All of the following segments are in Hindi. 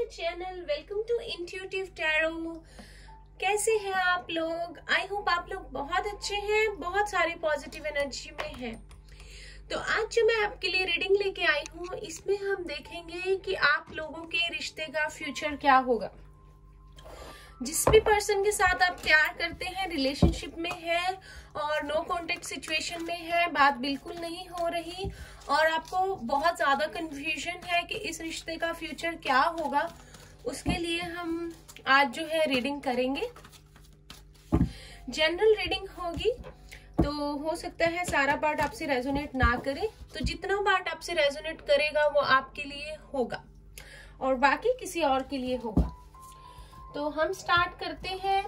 The channel. Welcome to Intuitive Tarot. कैसे हैं आप लोग? आई होप आप लोग बहुत अच्छे हैं, बहुत सारी पॉजिटिव एनर्जी में हैं। तो आज जो मैं आपके लिए रीडिंग लेके आई हूँ, इसमें हम देखेंगे कि आप लोगों के रिश्ते का फ्यूचर क्या होगा। जिस भी पर्सन के साथ आप प्यार करते हैं, रिलेशनशिप में है और नो कॉन्टेक्ट सिचुएशन में है, बात बिल्कुल नहीं हो रही और आपको बहुत ज्यादा कंफ्यूजन है कि इस रिश्ते का फ्यूचर क्या होगा, उसके लिए हम आज जो है रीडिंग करेंगे। जनरल रीडिंग होगी, तो हो सकता है सारा पार्ट आपसे रेजोनेट ना करे, तो जितना पार्ट आपसे रेजोनेट करेगा वो आपके लिए होगा और बाकी किसी और के लिए होगा। तो हम स्टार्ट करते हैं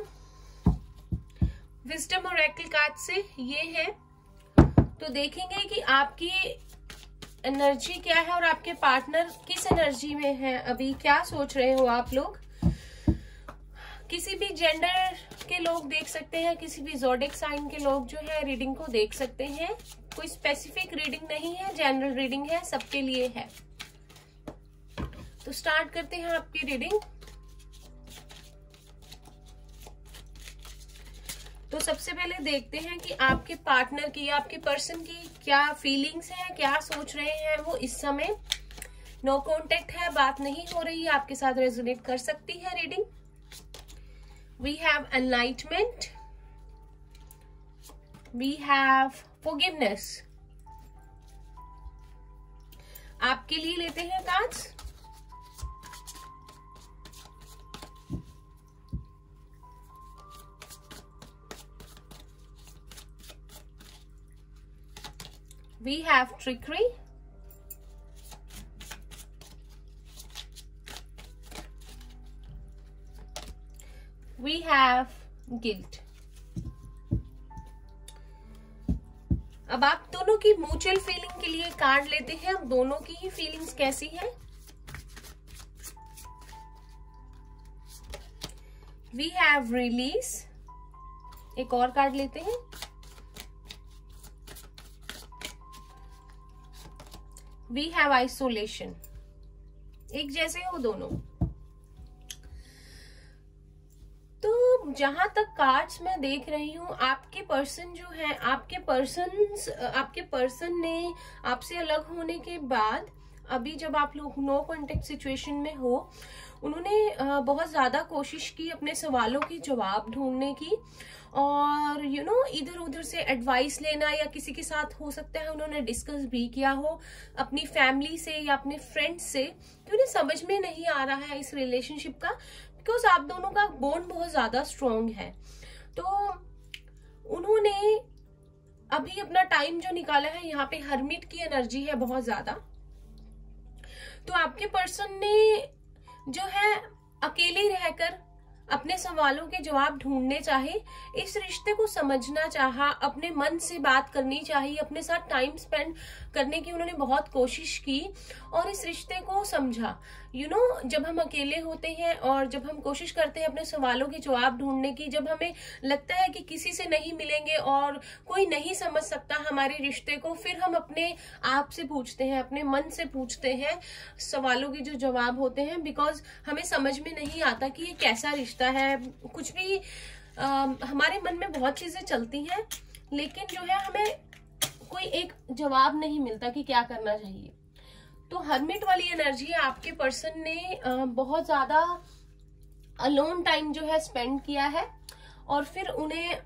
विजडम ऑरेकल कार्ड से। ये है, तो देखेंगे कि आपकी एनर्जी क्या है और आपके पार्टनर किस एनर्जी में है, अभी क्या सोच रहे हो आप लोग। किसी भी जेंडर के लोग देख सकते हैं, किसी भी ज़ोडिएक साइन के लोग जो है रीडिंग को देख सकते हैं। कोई स्पेसिफिक रीडिंग नहीं है, जनरल रीडिंग है, सबके लिए है। तो स्टार्ट करते हैं आपकी रीडिंग। तो सबसे पहले देखते हैं कि आपके पार्टनर की, आपके पर्सन की क्या फीलिंग्स है, क्या सोच रहे हैं वो इस समय। नो कांटेक्ट है, बात नहीं हो रही, आपके साथ रेजोनेट कर सकती है reading. We have enlightenment, we have forgiveness. आपके लिए लेते हैं cards. We have trickery, we have guilt। अब आप दोनों की म्यूचुअल फीलिंग के लिए कार्ड लेते हैं। अब दोनों की ही फीलिंग्स कैसी है। We have release। एक और कार्ड लेते हैं। We have isolation। एक जैसे हो दोनों। तो जहां तक कार्ड्स मैं देख रही हूं, आपके पर्सन जो है, आपके पर्सन ने आपसे अलग होने के बाद, अभी जब आप लोग नो कांटेक्ट सिचुएशन में हो, उन्होंने बहुत ज्यादा कोशिश की अपने सवालों की जवाब ढूंढने की और इधर उधर से एडवाइस लेना, या किसी के साथ हो सकता है उन्होंने डिस्कस भी किया हो अपनी फैमिली से या अपने फ्रेंड्स से, कि उन्हें समझ में नहीं आ रहा है इस रिलेशनशिप का, बिकॉज आप दोनों का बॉन्ड बहुत ज्यादा स्ट्रॉन्ग है। तो उन्होंने अभी अपना टाइम जो निकाला है, यहाँ पे हर्मिट की एनर्जी है बहुत ज्यादा। तो आपके पर्सन ने जो है अकेले रहकर अपने सवालों के जवाब ढूंढने चाहे, इस रिश्ते को समझना चाहा, अपने मन से बात करनी चाहिए, अपने साथ टाइम स्पेंड करने की उन्होंने बहुत कोशिश की और इस रिश्ते को समझा। जब हम अकेले होते हैं और जब हम कोशिश करते हैं अपने सवालों के जवाब ढूंढने की, जब हमें लगता है कि किसी से नहीं मिलेंगे और कोई नहीं समझ सकता हमारे रिश्ते को, फिर हम अपने आप से पूछते हैं, अपने मन से पूछते हैं सवालों के जो जवाब होते हैं, बिकॉज हमें समझ में नहीं आता कि ये कैसा रिश्ता है। कुछ भी हमारे मन में बहुत चीजें चलती हैं, लेकिन जो है हमें कोई एक जवाब नहीं मिलता कि क्या करना चाहिए। तो हर्मिट वाली एनर्जी है, आपके पर्सन ने बहुत ज्यादा अलोन टाइम जो है स्पेंड किया है और फिर उन्हें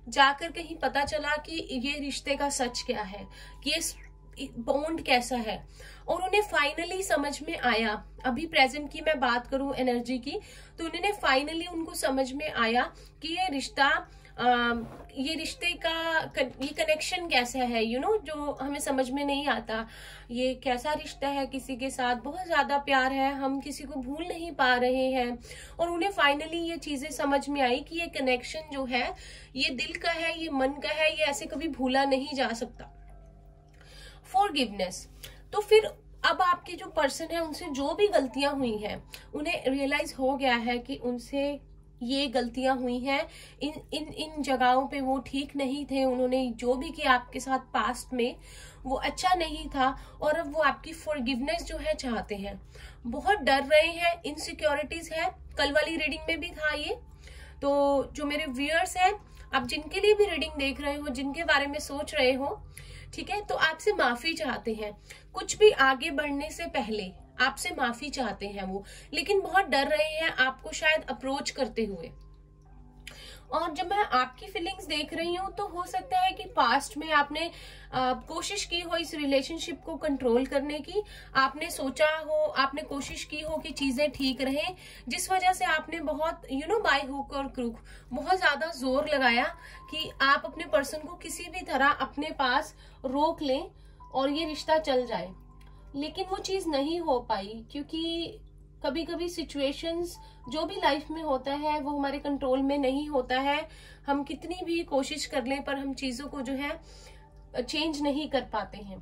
जाकर कहीं पता चला कि ये रिश्ते का सच क्या है, कि ये बॉन्ड कैसा है, और उन्हें फाइनली समझ में आया। अभी प्रेजेंट की मैं बात करूं एनर्जी की, तो उन्होंने फाइनली उनको समझ में आया कि ये रिश्ता, ये रिश्ते का ये कनेक्शन कैसा है, जो हमें समझ में नहीं आता। ये कैसा रिश्ता है, किसी के साथ बहुत ज्यादा प्यार है, हम किसी को भूल नहीं पा रहे हैं, और उन्हें फाइनली ये चीजें समझ में आई कि ये कनेक्शन जो है, ये दिल का है, ये मन का है, ये ऐसे कभी भूला नहीं जा सकता। फॉरगिवनेस। तो फिर अब आपके जो पर्सन है, उनसे जो भी गलतियां हुई हैं, उन्हें रियलाइज हो गया है कि उनसे ये गलतियां हुई हैं, इन जगहों पे वो ठीक नहीं थे, उन्होंने जो भी किया आपके साथ पास्ट में वो अच्छा नहीं था और अब वो आपकी फॉरगिवनेस जो है चाहते हैं, बहुत डर रहे हैं, इनसिक्योरिटीज है। कल वाली रीडिंग में भी था ये। तो जो मेरे व्यूअर्स हैं, आप जिनके लिए भी रीडिंग देख रहे हो, जिनके बारे में सोच रहे हो, ठीक है, तो आपसे माफी चाहते हैं। कुछ भी आगे बढ़ने से पहले आपसे माफी चाहते हैं वो, लेकिन बहुत डर रहे हैं आपको शायद अप्रोच करते हुए। और जब मैं आपकी फीलिंग्स देख रही हूँ तो हो सकता है कि पास्ट में आपने कोशिश की हो इस रिलेशनशिप को कंट्रोल करने की, आपने सोचा हो, आपने कोशिश की हो कि चीजें ठीक रहें, जिस वजह से आपने बहुत बाय हुक और क्रूक बहुत ज्यादा जोर लगाया कि आप अपने पर्सन को किसी भी तरह अपने पास रोक लें और ये रिश्ता चल जाए। लेकिन वो चीज नहीं हो पाई, क्योंकि कभी कभी सिचुएशंस जो भी लाइफ में होता है वो हमारे कंट्रोल में नहीं होता है। हम कितनी भी कोशिश कर लें पर हम चीजों को जो है चेंज नहीं कर पाते हैं।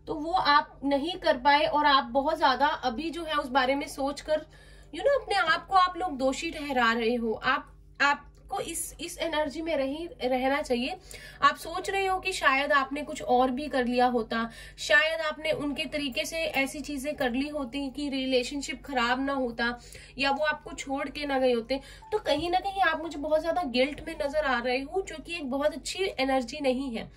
तो वो आप नहीं कर पाए और आप बहुत ज्यादा अभी जो है उस बारे में सोचकर अपने आप को आप लोग दोषी ठहरा रहे हो। आपको इस एनर्जी में रहना चाहिए। आप सोच रहे हो कि शायद आपने कुछ और भी कर लिया होता, शायद आपने उनके तरीके से ऐसी चीजें कर ली होती कि रिलेशनशिप खराब ना होता या वो आपको छोड़ के ना गए होते। तो कहीं ना कहीं आप मुझे बहुत ज्यादा गिल्ट में नजर आ रहे हो, जो कि एक बहुत अच्छी एनर्जी नहीं है।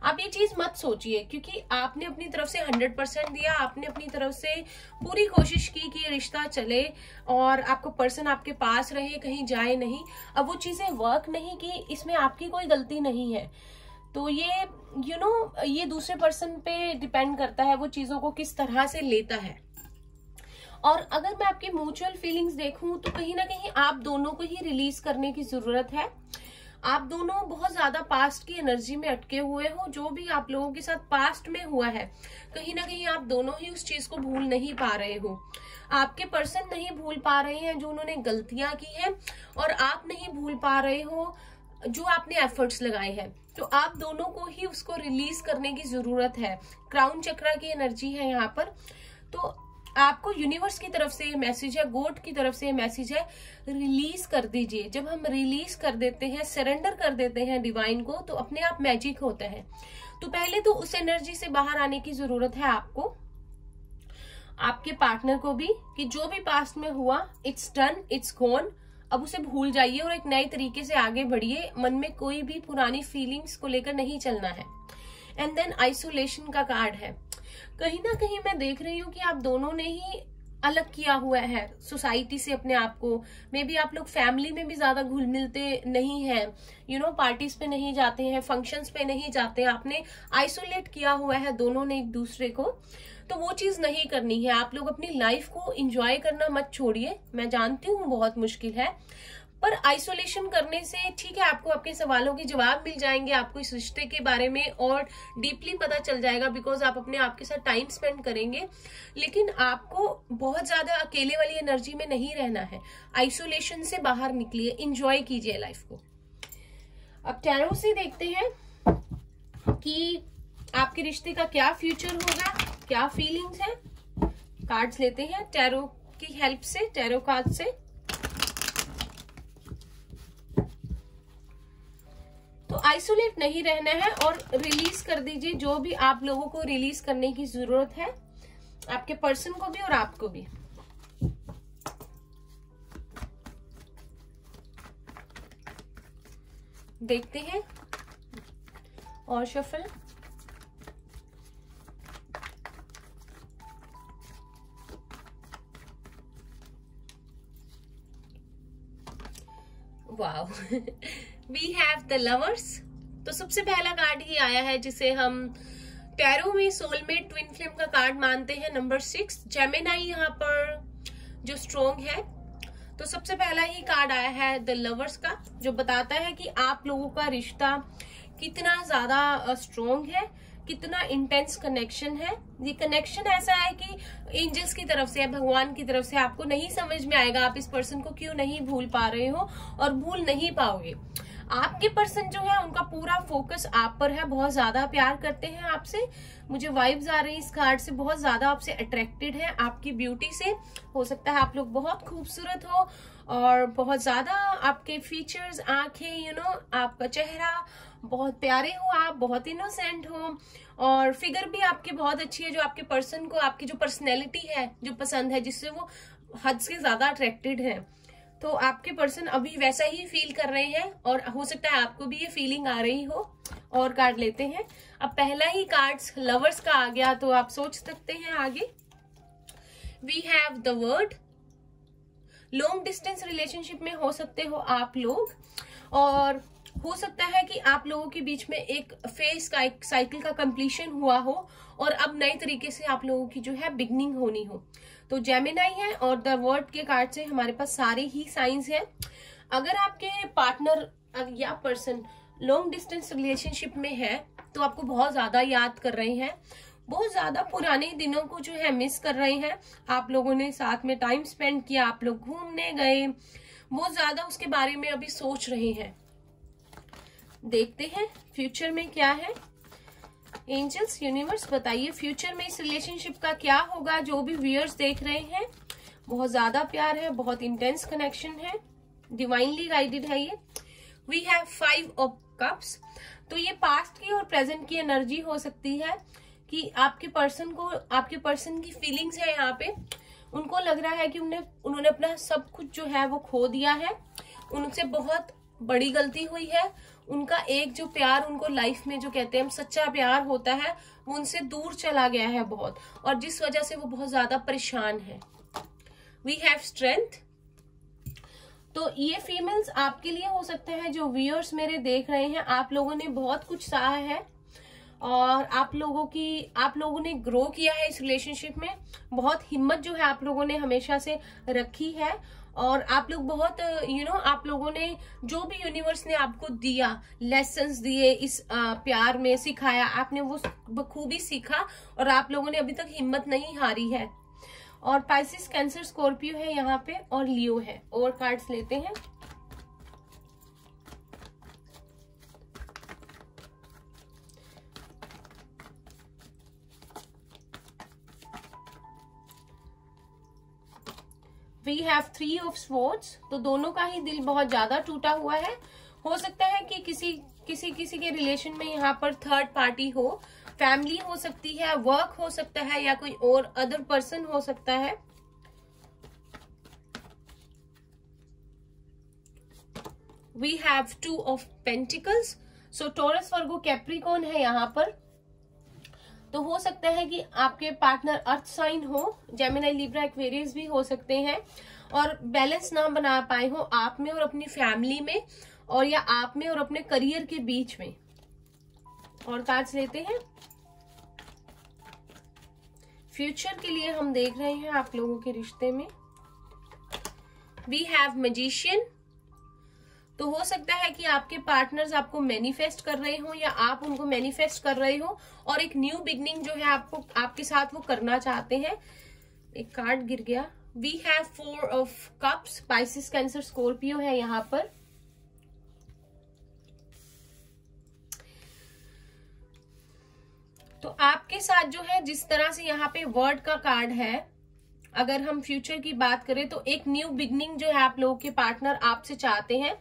आप ये चीज मत सोचिए, क्योंकि आपने अपनी तरफ से 100% दिया, आपने अपनी तरफ से पूरी कोशिश की कि ये रिश्ता चले और आपको पर्सन आपके पास रहे, कहीं जाए नहीं। अब वो चीजें वर्क नहीं की, इसमें आपकी कोई गलती नहीं है। तो ये ये दूसरे पर्सन पे डिपेंड करता है वो चीजों को किस तरह से लेता है। और अगर मैं आपकी म्यूचुअल फीलिंग्स देखूं तो कहीं ना कहीं आप दोनों को ही रिलीज करने की जरूरत है। आप दोनों बहुत ज्यादा पास्ट की एनर्जी में अटके हुए हो। जो भी आप लोगों के साथ पास्ट में हुआ है, कहीं ना कहीं आप दोनों ही उस चीज को भूल नहीं पा रहे हो। आपके पर्सन नहीं भूल पा रहे हैं जो उन्होंने गलतियां की हैं, और आप नहीं भूल पा रहे हो जो आपने एफर्ट्स लगाए हैं। तो आप दोनों को ही उसको रिलीज करने की जरूरत है। क्राउन चक्रा की एनर्जी है यहाँ पर। तो आपको यूनिवर्स की तरफ से ये मैसेज है, गॉड की तरफ से ये मैसेज है, रिलीज कर दीजिए। जब हम रिलीज कर देते हैं, सरेंडर कर देते हैं डिवाइन को, तो अपने आप मैजिक होता है। तो पहले तो उस एनर्जी से बाहर आने की जरूरत है आपको, आपके पार्टनर को भी, कि जो भी पास्ट में हुआ इट्स डन, इट्स गॉन, अब उसे भूल जाइए और एक नए तरीके से आगे बढ़िए। मन में कोई भी पुरानी फीलिंग्स को लेकर नहीं चलना है। एंड देन आइसोलेशन का कार्ड है। कहीं ना कहीं मैं देख रही हूँ कि आप दोनों ने ही अलग किया हुआ है सोसाइटी से अपने आप को। मे बी आप लोग फैमिली में भी ज्यादा घुल मिलते नहीं हैं, पार्टीज पे नहीं जाते हैं, फंक्शंस पे नहीं जाते हैं। आपने आइसोलेट किया हुआ है दोनों ने एक दूसरे को। तो वो चीज नहीं करनी है। आप लोग अपनी लाइफ को एंजॉय करना मत छोड़िए। मैं जानती हूँ बहुत मुश्किल है, पर आइसोलेशन करने से ठीक है, आपको आपके सवालों के जवाब मिल जाएंगे, आपको इस रिश्ते के बारे में और डीपली पता चल जाएगा, बिकॉज आप अपने आप के साथ टाइम स्पेंड करेंगे। लेकिन आपको बहुत ज्यादा अकेले वाली एनर्जी में नहीं रहना है। आइसोलेशन से बाहर निकलिए, एंजॉय कीजिए लाइफ को। अब टैरो से देखते हैं कि आपके रिश्ते का क्या फ्यूचर होगा, क्या फीलिंग्स है। कार्ड्स लेते हैं टैरो की हेल्प से, टैरो कार्ड से। तो आइसोलेट नहीं रहना है और रिलीज कर दीजिए जो भी आप लोगों को रिलीज करने की जरूरत है, आपके पर्सन को भी और आपको भी। देखते हैं और shuffle. Wow we have the lovers. तो सबसे पहला कार्ड ही आया है जिसे हम टैरो में सोलमेट ट्विन फ्लेम का कार्ड मानते हैं, नंबर 6, जेमिनाई यहाँ पर जो स्ट्रोंग है। तो सबसे पहला ही कार्ड आया है द लवर्स का, जो बताता है कि आप लोगों का रिश्ता कितना ज्यादा स्ट्रोंग है, कितना इंटेंस कनेक्शन है। ये कनेक्शन ऐसा है कि एंजल्स की तरफ से, भगवान की तरफ से। आपको नहीं समझ में आएगा आप इस पर्सन को क्यों नहीं भूल पा रहे हो और भूल नहीं पाओगे। आपके पर्सन जो है उनका पूरा फोकस आप पर है, बहुत ज्यादा प्यार करते हैं आपसे। मुझे वाइब्स आ रही है इस कार्ड से, बहुत ज्यादा आपसे अट्रैक्टेड है, आपकी ब्यूटी से। हो सकता है आप लोग बहुत खूबसूरत हो और बहुत ज्यादा आपके फीचर्स, आंखें, आपका चेहरा बहुत प्यारे हो, आप बहुत इनोसेंट हो और फिगर भी आपकी बहुत अच्छी है, जो आपके पर्सन को, आपकी जो पर्सनैलिटी है जो पसंद है, जिससे वो हद से ज्यादा अट्रैक्टेड है। तो आपके पर्सन अभी वैसा ही फील कर रहे हैं और हो सकता है आपको भी ये फीलिंग आ रही हो। और कार्ड लेते हैं। अब पहला ही कार्ड्स लवर्स का आ गया, तो आप सोच सकते हैं आगे। We have the world. Long distance relationship में हो सकते हो आप लोग, और हो सकता है कि आप लोगों के बीच में एक फेज का, एक साइकिल का कंप्लीशन हुआ हो और अब नए तरीके से आप लोगों की जो है बिगनिंग होनी हो। तो जेमिनाई है और द वर्ड के कार्ड से हमारे पास सारे ही साइंस हैं। अगर आपके पार्टनर या पर्सन लॉन्ग डिस्टेंस रिलेशनशिप में है तो आपको बहुत ज्यादा याद कर रहे हैं, बहुत ज्यादा पुराने दिनों को जो है मिस कर रहे हैं। आप लोगों ने साथ में टाइम स्पेंड किया, आप लोग घूमने गए, बहुत ज्यादा उसके बारे में अभी सोच रहे हैं। देखते हैं फ्यूचर में क्या है। एंजल्स, यूनिवर्स बताइए फ्यूचर में इस रिलेशनशिप का क्या होगा। जो भी व्यूअर्स देख रहे हैं, बहुत ज्यादा प्यार है, बहुत इंटेंस कनेक्शन है, डिवाइनली गाइडेड है ये। We have 5 of cups. तो ये पास्ट की और प्रेजेंट की एनर्जी हो सकती है कि आपके पर्सन को, आपके पर्सन की फीलिंग्स है यहाँ पे। उनको लग रहा है कि उन्होंने अपना सब कुछ जो है वो खो दिया है, उनसे बहुत बड़ी गलती हुई है। उनका एक जो प्यार उनको लाइफ में जो कहते हैं हम सच्चा प्यार होता है, वो उनसे दूर चला गया है बहुत, और जिस वजह से वो बहुत ज्यादा परेशान है। We have strength. तो ये फीमेल्स आपके लिए हो सकता है, जो व्यूअर्स मेरे देख रहे हैं, आप लोगों ने बहुत कुछ सहा है और आप लोगों ने ग्रो किया है इस रिलेशनशिप में। बहुत हिम्मत जो है आप लोगों ने हमेशा से रखी है और आप लोग बहुत आप लोगों ने जो भी यूनिवर्स ने आपको दिया, लेसन्स दिए, इस प्यार में सिखाया, आपने वो बखूबी सीखा और आप लोगों ने अभी तक हिम्मत नहीं हारी है। और पाइसिस, कैंसर, स्कॉर्पियो है यहाँ पे और लियो है। और कार्ड्स लेते हैं। We have 3 of swords. तो दोनों का ही दिल बहुत ज्यादा टूटा हुआ है। हो सकता है कि किसी के रिलेशन में यहाँ पर थर्ड पार्टी हो, फैमिली हो सकती है, वर्क हो सकता है, या कोई और अदर पर्सन हो सकता है। We have 2 of pentacles. So Taurus, Virgo, Capricorn है यहाँ पर। तो हो सकता है कि आपके पार्टनर अर्थ साइन हो, जेमिनी, लिब्रा, एक्वेरियस भी हो सकते हैं, और बैलेंस ना बना पाए हो आप में और अपनी फैमिली में, और या आप में और अपने करियर के बीच में। और कार्ड्स लेते हैं। फ्यूचर के लिए हम देख रहे हैं आप लोगों के रिश्ते में। We have magician. तो हो सकता है कि आपके पार्टनर्स आपको मैनिफेस्ट कर रहे हो या आप उनको मैनिफेस्ट कर रहे हो और एक न्यू बिगनिंग जो है आपके साथ वो करना चाहते हैं। एक कार्ड गिर गया। We have 4 of cups. Pisces, Cancer, Scorpio है यहाँ पर। तो आपके साथ जो है, जिस तरह से यहाँ पे वर्ड का कार्ड है, अगर हम फ्यूचर की बात करें तो एक न्यू बिगनिंग जो है आप लोगों के पार्टनर आपसे चाहते हैं।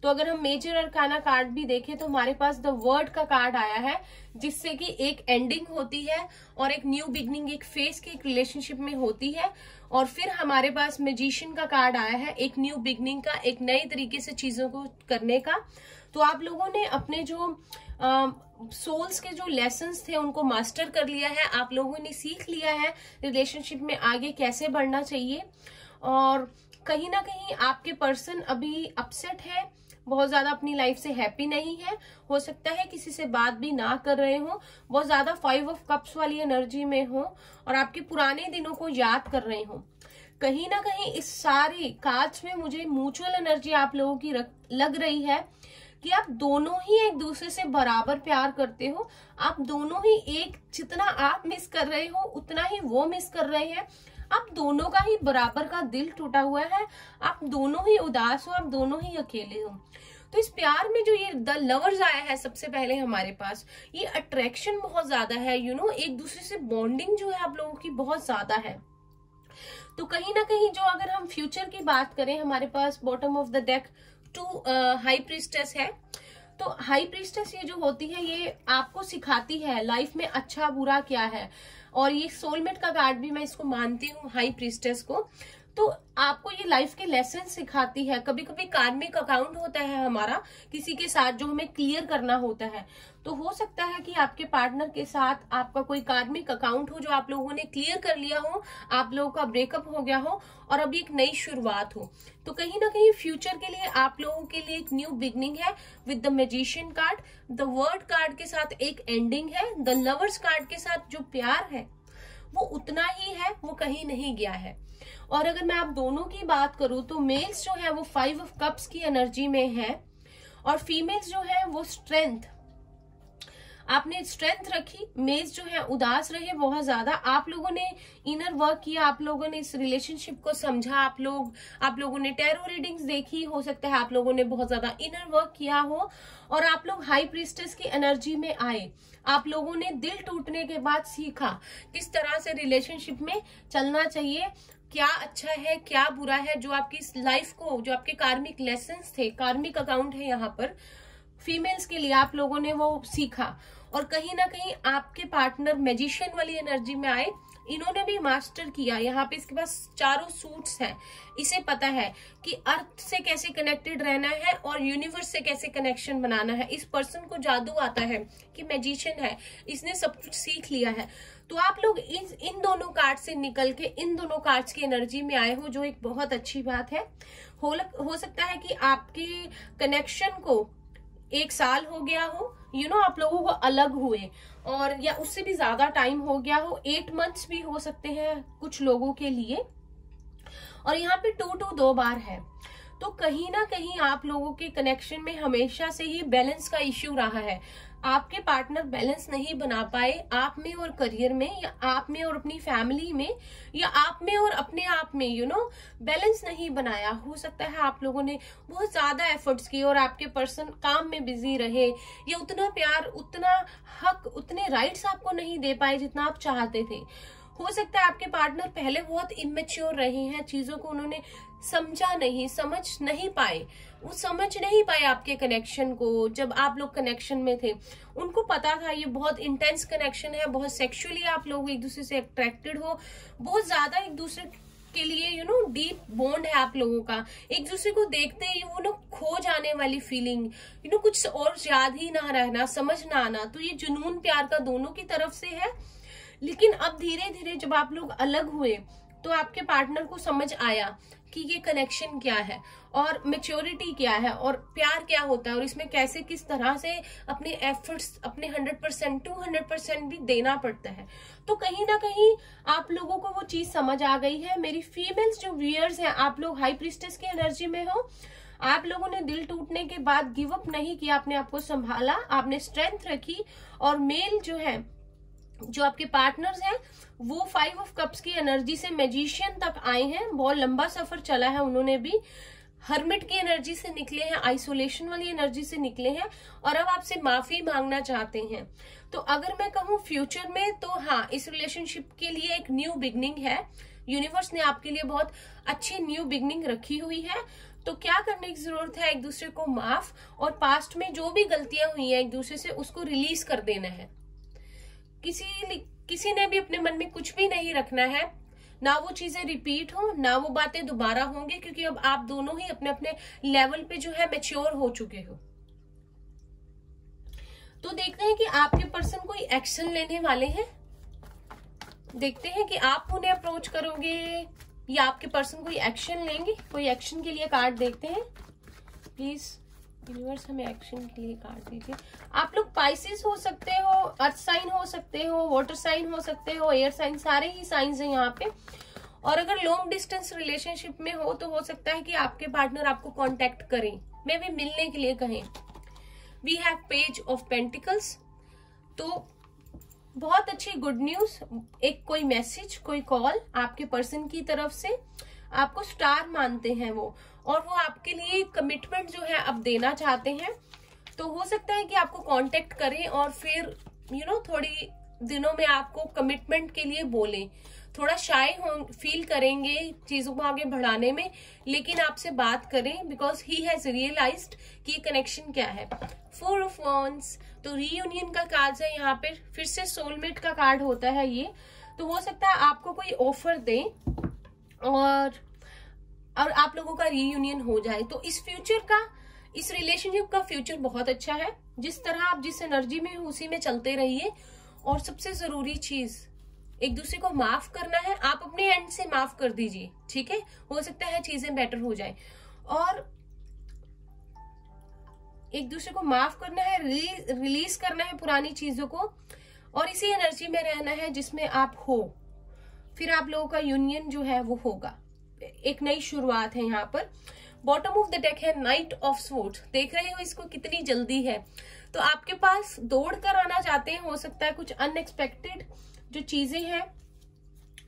तो अगर हम मेजर अरकाना कार्ड भी देखें तो हमारे पास द वर्ड का कार्ड आया है, जिससे कि एक एंडिंग होती है और एक न्यू बिगनिंग, एक फेस की एक रिलेशनशिप में होती है। और फिर हमारे पास मैजिशियन का कार्ड आया है, एक न्यू बिगनिंग का, एक नए तरीके से चीजों को करने का। तो आप लोगों ने अपने जो सोल्स के जो लेसन्स थे उनको मास्टर कर लिया है, आप लोगों ने सीख लिया है रिलेशनशिप में आगे कैसे बढ़ना चाहिए। और कहीं ना कहीं आपके पर्सन अभी अपसेट है, बहुत ज्यादा अपनी लाइफ से हैप्पी नहीं है। हो सकता है किसी से बात भी ना कर रहे हो, बहुत ज्यादा 5 ऑफ कप्स वाली एनर्जी में हो और आपके पुराने दिनों को याद कर रहे हो। कहीं ना कहीं इस सारी कार्ड्स में मुझे म्यूचुअल एनर्जी आप लोगों की लग रही है कि आप दोनों ही एक दूसरे से बराबर प्यार करते हो। आप दोनों ही एक, जितना आप मिस कर रहे हो उतना ही वो मिस कर रहे हैं। आप दोनों का ही बराबर का दिल टूटा हुआ है, आप दोनों ही उदास हो, आप दोनों ही अकेले हो। तो इस प्यार में जो ये द लवर्स आया है सबसे पहले हमारे पास, ये अट्रैक्शन बहुत ज्यादा है, एक दूसरे से बॉन्डिंग जो है आप लोगों की बहुत ज्यादा है। तो कहीं ना कहीं जो अगर हम फ्यूचर की बात करें, हमारे पास bottom of the deck 2 high prestress है। तो हाई प्रीस्टेस ये जो होती है, ये आपको सिखाती है लाइफ में अच्छा बुरा क्या है, और ये सोलमेट का कार्ड भी मैं इसको मानती हूँ हाई प्रीस्टेस को। तो आपको ये लाइफ के लेसन सिखाती है। कभी कभी कार्मिक अकाउंट होता है हमारा किसी के साथ जो हमें क्लियर करना होता है, तो हो सकता है कि आपके पार्टनर के साथ आपका कोई कार्मिक अकाउंट हो जो आप लोगों ने क्लियर कर लिया हो, आप लोगों का ब्रेकअप हो गया हो और अभी एक नई शुरुआत हो। तो कहीं ना कहीं फ्यूचर के लिए आप लोगों के लिए एक न्यू बिगनिंग है with the magician card. The word card के साथ एक एंडिंग है। द लवर्स कार्ड के साथ जो प्यार है वो उतना ही है, वो कहीं नहीं गया है। और अगर मैं आप दोनों की बात करूं तो मेल्स जो है वो 5 ऑफ कप्स की एनर्जी में है और फीमेल्स जो है वो स्ट्रेंथ, आपने स्ट्रेंथ रखी। मेल्स जो है उदास रहे बहुत ज्यादा, आप लोगों ने इनर वर्क किया, आप लोगों ने इस रिलेशनशिप को समझा, आप लोगों ने टैरो रीडिंग्स देखी, हो सकता है आप लोगों ने बहुत ज्यादा इनर वर्क किया हो और आप लोग हाई प्रीस्टेस की एनर्जी में आए। आप लोगों ने दिल टूटने के बाद सीखा किस तरह से रिलेशनशिप में चलना चाहिए, क्या अच्छा है क्या बुरा है, जो आपकी लाइफ को, जो आपके कार्मिक लेसन्स थे, कार्मिक अकाउंट है यहाँ पर फीमेल्स के लिए, आप लोगों ने वो सीखा। और कहीं ना कहीं आपके पार्टनर मैजिशियन वाली एनर्जी में आए, इन्होंने भी मास्टर किया। यहाँ पे इसके पास चारों सूट्स हैं, इसे पता है कि अर्थ से कैसे कनेक्टेड रहना है और यूनिवर्स से कैसे कनेक्शन बनाना है। इस पर्सन को जादू आता है कि मैजिशियन है, इसने सब कुछ सीख लिया है। तो आप लोग इन दोनों कार्ड से निकल के इन दोनों कार्ड्स की एनर्जी में आए हो, जो एक बहुत अच्छी बात है। हो सकता है कि आपके कनेक्शन को 1 साल हो गया हो, आप लोगों को अलग हुए, और या उससे भी ज्यादा टाइम हो गया हो, 8 मंथ्स भी हो सकते हैं कुछ लोगों के लिए। और यहाँ पे 2 2 बार है, तो कहीं ना कहीं आप लोगों के कनेक्शन में हमेशा से ही बैलेंस का इश्यू रहा है। आपके पार्टनर बैलेंस नहीं बना पाए आप में और करियर में, या आप में और अपनी फैमिली में, या आप में और अपने आप में, बैलेंस नहीं बनाया। हो सकता है आप लोगों ने बहुत ज्यादा एफर्ट्स किए और आपके पर्सन काम में बिजी रहे, या उतना प्यार, उतना हक, उतने राइट्स आपको नहीं दे पाए जितना आप चाहते थे। हो सकता है आपके पार्टनर पहले बहुत इमेच्योर रहे हैं, चीजों को उन्होंने समझ नहीं पाए, वो समझ नहीं पाए आपके कनेक्शन को। जब आप लोग कनेक्शन में थे उनको पता था ये बहुत इंटेंस कनेक्शन है, बहुत सेक्सुअली आप लोग एक दूसरे से अट्रैक्टेड हो, बहुत ज्यादा एक दूसरे के लिए डीप बॉन्ड है आप लोगों का। एक दूसरे को देखते ही वो खो जाने वाली फीलिंग, कुछ और याद ही ना रहना, समझ ना आना, तो ये जुनून प्यार का दोनों की तरफ से है। लेकिन अब धीरे धीरे जब आप लोग अलग हुए तो आपके पार्टनर को समझ आया कि ये कनेक्शन क्या है और मैच्योरिटी क्या है और प्यार क्या होता है, और इसमें कैसे किस तरह से अपने एफर्ट्स, अपने 100% 200% भी देना पड़ता है। तो कहीं ना कहीं आप लोगों को वो चीज समझ आ गई है। मेरी फीमेल्स जो व्यूअर्स हैं, आप लोग हाई प्रीस्टेस की एनर्जी में हो, आप लोगों ने दिल टूटने के बाद गिव अप नहीं किया, आपने आपको संभाला, आपने स्ट्रेंथ रखी। और मेल जो है, जो आपके पार्टनर्स हैं, वो 5 ऑफ कप्स की एनर्जी से मैजिशियन तक आए हैं। बहुत लंबा सफर चला है, उन्होंने भी हर्मिट की एनर्जी से निकले हैं, आइसोलेशन वाली एनर्जी से निकले हैं, और अब आपसे माफी मांगना चाहते हैं। तो अगर मैं कहूँ फ्यूचर में, तो हाँ, इस रिलेशनशिप के लिए एक न्यू बिगनिंग है। यूनिवर्स ने आपके लिए बहुत अच्छी न्यू बिगनिंग रखी हुई है। तो क्या करने की जरूरत है, एक दूसरे को माफ, और पास्ट में जो भी गलतियां हुई है एक दूसरे से, उसको रिलीज कर देना है। किसी ने भी अपने मन में कुछ भी नहीं रखना है, ना वो चीजें रिपीट हो, ना वो बातें दोबारा होंगी, क्योंकि अब आप दोनों ही अपने अपने लेवल पे जो है मैच्योर हो चुके हो। तो देखते हैं कि आपके पर्सन कोई एक्शन लेने वाले हैं। देखते हैं कि आप उन्हें अप्रोच करोगे या आपके पर्सन कोई एक्शन लेंगे। कोई एक्शन के लिए कार्ड देखते हैं प्लीज। यूनिवर्स हमें एक्शन के लिए कार्ड दीजिए। आप लोग पाइसेस हो सकते हो, अर्थ साइन हो सकते हो, वाटर साइन हो सकते हो, एयर साइन, सारे ही साइंस हैं यहाँ पे। और अगर लॉन्ग डिस्टेंस रिलेशनशिप में हो तो हो सकता है कि आपके पार्टनर आपको कांटेक्ट करें, मे भी मिलने के लिए कहें। We have page of pentacles, तो बहुत अच्छी गुड न्यूज, एक कोई मैसेज, कोई कॉल आपके पर्सन की तरफ से। आपको स्टार मानते हैं वो, और वो आपके लिए कमिटमेंट जो है अब देना चाहते हैं। तो हो सकता है कि आपको कांटेक्ट करें और फिर थोड़ी दिनों में आपको कमिटमेंट के लिए बोलें। थोड़ा शाय फील करेंगे चीजों को आगे बढ़ाने में, लेकिन आपसे बात करें बिकॉज ही हैज रियलाइज्ड कि ये कनेक्शन क्या है। 4 ऑफ वॉन्ड्स, तो रीयूनियन का कार्ड है यहाँ पे, फिर से सोलमेट का कार्ड होता है ये। तो हो सकता है आपको कोई ऑफर दे और आप लोगों का रीयूनियन हो जाए। तो इस फ्यूचर का, इस रिलेशनशिप का फ्यूचर बहुत अच्छा है। जिस तरह आप जिस एनर्जी में उसी में चलते रहिए, और सबसे जरूरी चीज एक दूसरे को माफ करना है। आप अपने एंड से माफ कर दीजिए, ठीक है, हो सकता है चीजें बेटर हो जाए। और एक दूसरे को माफ करना है, रिलीज करना है पुरानी चीजों को, और इसी एनर्जी में रहना है जिसमें आप हो। फिर आप लोगों का यूनियन जो है वो होगा, एक नई शुरुआत है यहाँ पर। बॉटम ऑफ द डेक है नाइट ऑफ स्वॉर्ड्स, देख रहे हो इसको कितनी जल्दी है। तो आपके पास दौड़ कर आना चाहते हैं, हो सकता है कुछ अनएक्सपेक्टेड जो चीजें हैं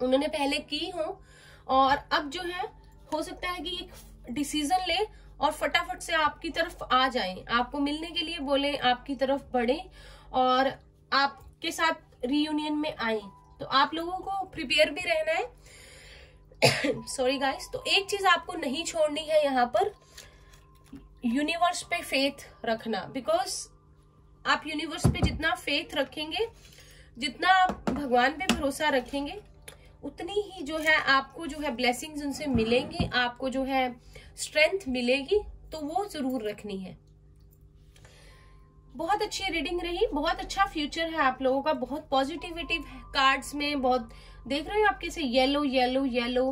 उन्होंने पहले की हो, और अब जो है हो सकता है कि एक डिसीजन ले और फटाफट से आपकी तरफ आ जाएं, आपको मिलने के लिए बोले, आपकी तरफ बढ़े और आपके साथ रीयूनियन में आए। तो आप लोगों को प्रिपेयर भी रहना है। Sorry guys. तो एक चीज आपको नहीं छोड़नी है यहाँ पर, यूनिवर्स पे फेथ रखना। बिकॉज आप यूनिवर्स पे जितना फेथ रखेंगे, जितना आप भगवान पे भरोसा रखेंगे, उतनी ही जो है आपको जो है ब्लेसिंग्स उनसे मिलेंगी, आपको जो है स्ट्रेंथ मिलेगी। तो वो जरूर रखनी है। बहुत अच्छी रीडिंग रही, बहुत अच्छा फ्यूचर है आप लोगों का, बहुत पॉजिटिविटी कार्ड्स में, बहुत देख रहे हो आप कैसे येलो येलो येलो।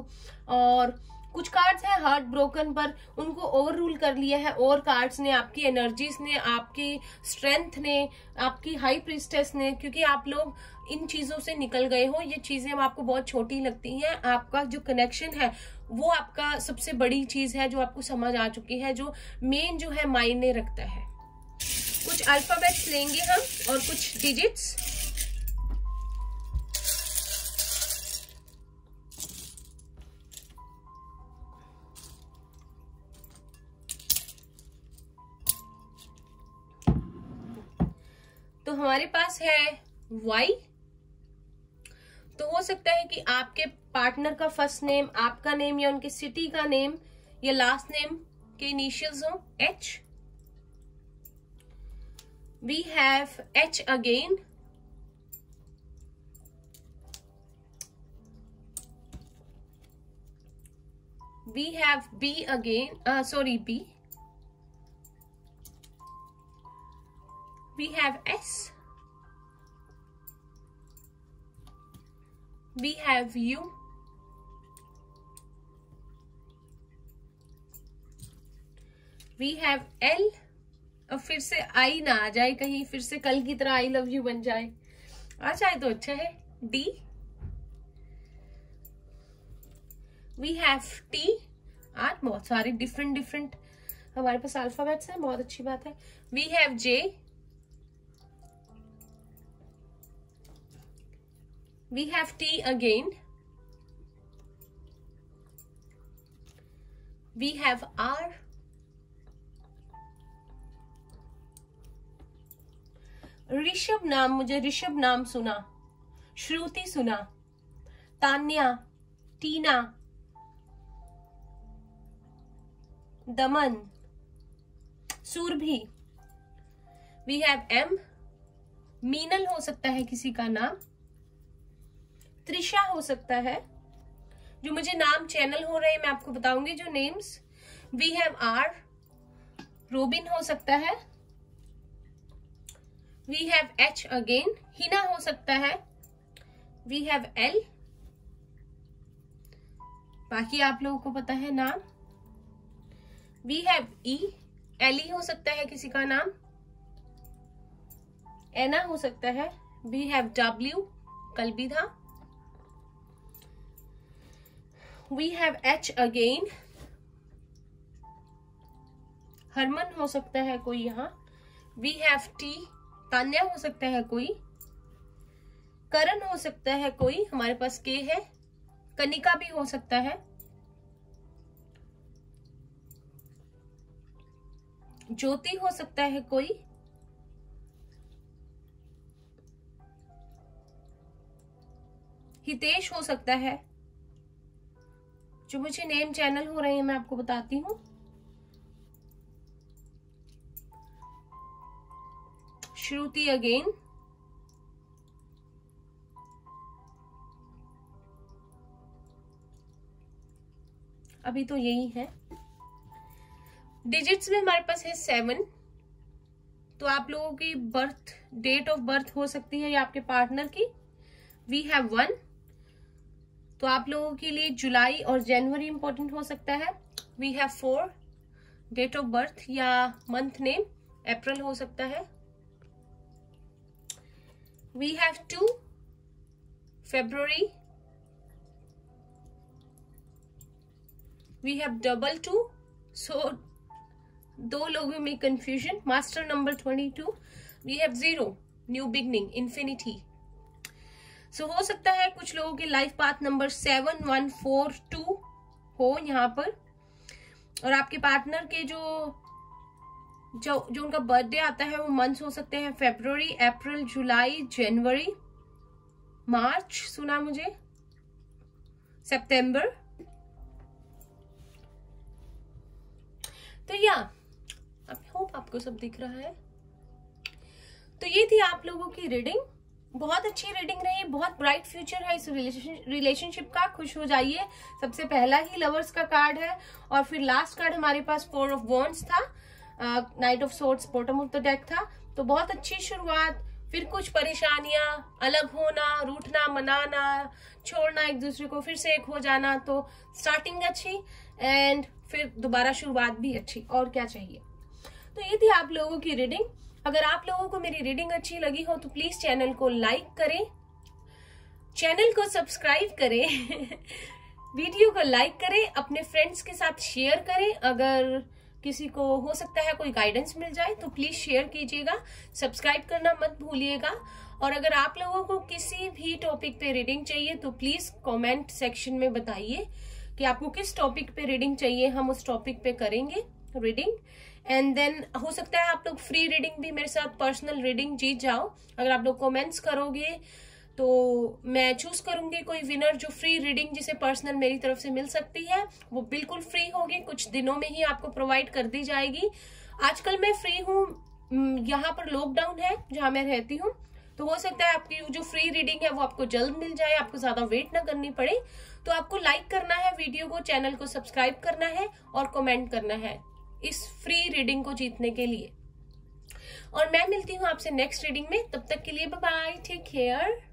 और कुछ कार्ड्स हैं हार्ट ब्रोकन पर, उनको ओवर रूल कर लिया है, और कार्ड्स ने, आपकी एनर्जीज ने, आपकी स्ट्रेंथ ने, आपकी हाई प्रीस्टेस ने, क्योंकि आप लोग इन चीजों से निकल गए हो। ये चीजें अब आपको बहुत छोटी लगती हैं। आपका जो कनेक्शन है वो आपका सबसे बड़ी चीज है, जो आपको समझ आ चुकी है, जो मेन जो है मायने रखता है। कुछ अल्फाबेट्स लेंगे हम और कुछ डिजिट्स। तो हमारे पास है Y। तो हो सकता है कि आपके पार्टनर का फर्स्ट नेम, आपका नेम, या उनके सिटी का नेम, या लास्ट नेम के इनिशियल्स हो H। We have H again. We have B again. B. We have S. We have U. We have L. अब फिर से आई ना आ जाए कहीं, फिर से कल की तरह आई लव यू बन जाए, आ जाए तो अच्छा है। D। We have T। आज बहुत सारे डिफरेंट हमारे पास अल्फाबेट्स हैं, बहुत अच्छी बात है। We have J। We have T again। We have R। Rishabh नाम, मुझे ऋषभ नाम सुना, श्रुति सुना, Tanya, Tina, Daman, Surbhi. We have M। Meenal हो सकता है किसी का नाम, त्रिशा हो सकता है। जो मुझे नाम चैनल हो रहे हैं मैं आपको बताऊंगी जो names. We have R। Robin हो सकता है। We have H again. Hina हो सकता है। We have L। बाकी आप लोगों को पता है नाम। We have E। एली हो सकता है किसी का नाम। एना हो सकता है। We have W। कल भी था। We have H again. Harman हो सकता है कोई यहाँ। We have T। तान्या हो सकता है कोई। करण हो सकता है कोई, हमारे पास K है। कनिका भी हो सकता है। ज्योति हो सकता है कोई, हितेश हो सकता है। जो मुझे नेम चैनल हो रहे हैं मैं आपको बताती हूँ। श्रुति अगेन, अभी तो यही है। डिजिट्स में हमारे पास है 7, तो आप लोगों की बर्थ डेट ऑफ बर्थ हो सकती है या आपके पार्टनर की। वी हैव 1, तो आप लोगों के लिए जुलाई और जनवरी इंपॉर्टेंट हो सकता है। We have 4, date of birth या मंथ नेम अप्रैल हो सकता है। We have 2, February। We have 2, so 2 लोगों में confusion. Master number 22। We have 0, new beginning, infinity. So हो सकता है कुछ लोगों के लाइफ पाथ नंबर 7142 हो यहाँ पर, और आपके पार्टनर के जो उनका बर्थडे आता है वो मंथ्स हो सकते हैं February, अप्रैल, जुलाई, जनवरी, मार्च, सुना मुझे, सितंबर। तो या आई होप आपको सब दिख रहा है। तो ये थी आप लोगों की रीडिंग। बहुत अच्छी रीडिंग रही, बहुत ब्राइट फ्यूचर है इस रिलेशनशिप का। खुश हो जाइए। सबसे पहला ही लवर्स का कार्ड है, और फिर लास्ट कार्ड हमारे पास 4 ऑफ वॉन्ड्स था, night of swords bottom of the deck था। तो बहुत अच्छी शुरुआत, फिर कुछ परेशानियां, अलग होना, रूठना, मनाना, छोड़ना एक दूसरे को, फिर से एक हो जाना। तो स्टार्टिंग अच्छी एंड फिर दोबारा शुरुआत भी अच्छी, और क्या चाहिए। तो ये थी आप लोगों की रीडिंग। अगर आप लोगों को मेरी रीडिंग अच्छी लगी हो तो प्लीज चैनल को लाइक करें, चैनल को सब्सक्राइब करें, वीडियो को लाइक करें, अपने फ्रेंड्स के साथ शेयर करें। अगर किसी को हो सकता है कोई गाइडेंस मिल जाए तो प्लीज शेयर कीजिएगा। सब्सक्राइब करना मत भूलिएगा। और अगर आप लोगों को किसी भी टॉपिक पे रीडिंग चाहिए तो प्लीज कमेंट सेक्शन में बताइए कि आपको किस टॉपिक पे रीडिंग चाहिए, हम उस टॉपिक पे करेंगे रीडिंग। एंड देन हो सकता है आप लोग फ्री रीडिंग भी मेरे साथ पर्सनल रीडिंग जीत जाओ। अगर आप लोग कमेंट्स करोगे तो मैं चूज करूंगी कोई विनर जो फ्री रीडिंग जिसे पर्सनल मेरी तरफ से मिल सकती है। वो बिल्कुल फ्री होगी, कुछ दिनों में ही आपको प्रोवाइड कर दी जाएगी। आजकल मैं फ्री हूँ, यहाँ पर लॉकडाउन है जहाँ मैं रहती हूँ, तो हो सकता है आपकी जो फ्री रीडिंग है वो आपको जल्द मिल जाए, आपको ज्यादा वेट ना करनी पड़े। तो आपको लाइक करना है वीडियो को, चैनल को सब्सक्राइब करना है और कमेंट करना है इस फ्री रीडिंग को जीतने के लिए। और मैं मिलती हूँ आपसे नेक्स्ट रीडिंग में, तब तक के लिए बाय बाय, टेक केयर।